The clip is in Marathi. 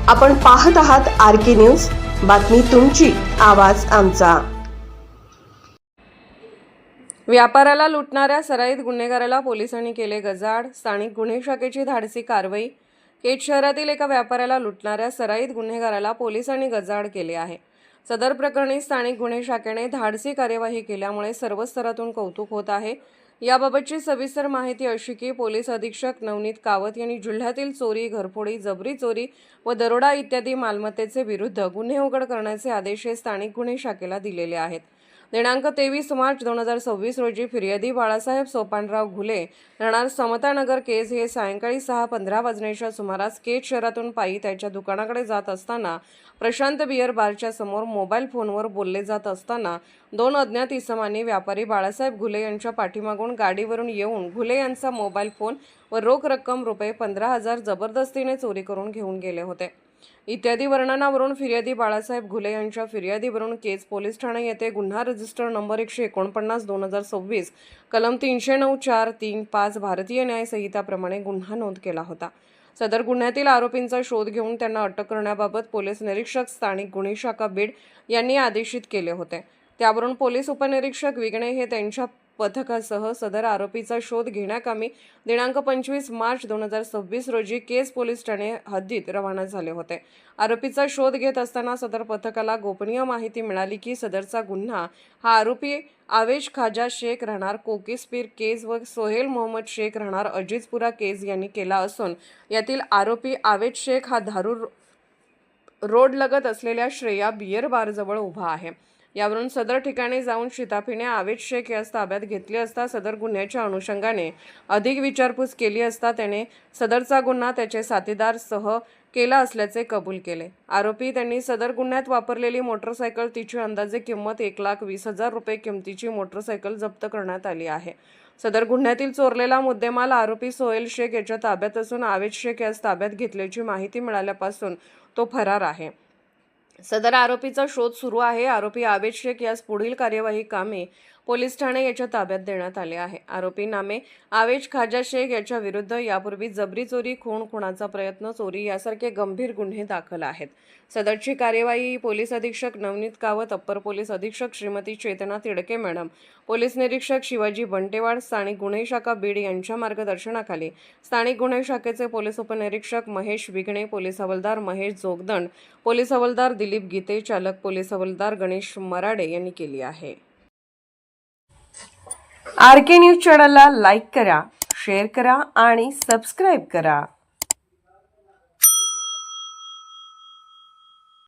आपण पाहत आहात RK न्यूज, बातमी तुमची, आवाज आमचा। व्यापाराला लुटणाऱ्या सराईत गुन्हेगाराला पोलिसांनी केले गजाआड। स्थानिक गुन्हे शाखेची धाडसी कारवाई। केज शहरातील एका व्यापाऱ्याला लुटणाऱ्या सराईत गुन्हेगाराला पोलिसांनी गजाआड केले आहे। सदर प्रकरणी स्थानिक गुन्हे शाखेने धाडसी कार्यवाही केल्यामुळे सर्व स्तरातून कौतुक होत आहे। याबाबतची सविस्तर माहिती अशी की पोलीस अधीक्षक नवनीत कावत यांनी जिल्ह्यातील चोरी, घरफोडी, जबरी चोरी व दरोडा इत्यादी मालमत्तेचे विरुद्ध गुन्हे उघड करण्याचे आदेश स्थानिक गुन्हे शाखेला दिलेले आहेत। दिनांक 23 मार्च 2026 रोजी फिर्यादी बाळासाहेब सोपानराव घुले राहणार समतानगर केज हे सायंकाळी 6:15 वाजण्याच्या सुमारास केज शहरातून पायी त्याच्या दुकानाकडे जात असताना प्रशांत बियर बारच्या समोर मोबाईल फोनवर बोलले जात असताना दोन अज्ञात इसमांनी व्यापारी बाळासाहेब घुले यांच्या पाठीमागून गाडीवरून येऊन घुले यांचा मोबाईल फोन व रोख रक्कम रुपये 15,000 जबरदस्तीने चोरी करून घेऊन गेले होते। इत्यादी वर्णनावरून फिर्यादी बाळासाहेब घुले यांच्या फिर्यादीवरून केज पोलीस ठाणे येथे गुन्हा रजिस्टर नंबर 149/2026 कलम 309(4)(3)(5) भारतीय न्याय संहिताप्रमाणे गुन्हा नोंद केला होता। सदर गुन्ह्यातील आरोपींचा शोध घेऊन त्यांना अटक करण्याबाबत पोलीस निरीक्षक स्थानिक गुन्हे शाखा बीड यांनी आदेशित केले होते। त्यावरून पोलीस उपनिरीक्षक विगणे हे त्यांच्या पथकासह सदर आरोपीचा शोध घेण्याकामी दिनांक 25 मार्च 2026 रोजी केज पोलीस ठाणे हद्दीत रवाना झाले होते। आरोपीचा शोध घेत असताना सदर पथकाला गोपनीय माहिती मिळाली की सदरचा गुन्हा हा आरोपी आवेश खाजा शेख राहणार कोकिसपीर केज व सोहेल मोहम्मद शेख राहणार अजीजपुरा केज यांनी केला असून यातील आरोपी आवेश शेख हा धारू रोड लगत असलेल्या श्रेया बियर बारजवळ उभा आहे। यावरून सदर ठिकाणी जाऊन शिताफीने आवेश शेख यास ताब्यात घेतले असता सदर गुन्ह्याच्या अनुषंगाने अधिक विचारपूस केली असता त्याने सदरचा गुन्हा त्याचे साथीदार सह केला असल्याचे कबूल केले। आरोपी त्यांनी सदर गुन्ह्यात वापरलेली मोटरसायकल तिची अंदाजे किंमत 1,20,000 रुपये किमतीची मोटरसायकल जप्त करण्यात आली आहे। सदर गुन्ह्यातील चोरलेला मुद्देमाल आरोपी सोहेल शेख याच्या ताब्यात असून आवेश शेख यास ताब्यात घेतल्याची माहिती मिळाल्यापासून तो फरार आहे। सदर आरोपीचा शोध सुरू आहे। आरोपी आवेश शेख यास पुढील कार्यवाही कामे पोलीस ठाणे याच्या ताब्यात देण्यात आले आहे। आरोपी नामे आवेश खाजा शेख याच्या विरुद्ध यापूर्वी जबरी चोरी, खून, खुनाचा प्रयत्न, चोरी यासारखे गंभीर गुन्हे दाखल आहेत। सदरची कार्यवाही पोलीस अधीक्षक नवनीत कावत, अप्पर पोलीस अधीक्षक श्रीमती चेतना तिडके मॅडम, पोलीस निरीक्षक शिवाजी बंटेवाड, स्थानिक गुन्हे शाखा बीड यांच्या मार्गदर्शनाखाली स्थानिक गुन्हे शाखेचे पोलीस उपनिरीक्षक महेश विगणे, पोलीस हवालदार महेश जोगदंड, पोलीस हवालदार दिलीप गीते, चालक पोलीस हवालदार गणेश मराडे यांनी केली आहे। RK न्यूज चॅनलला लाईक करा, शेअर करा आणि सबस्क्राईब करा।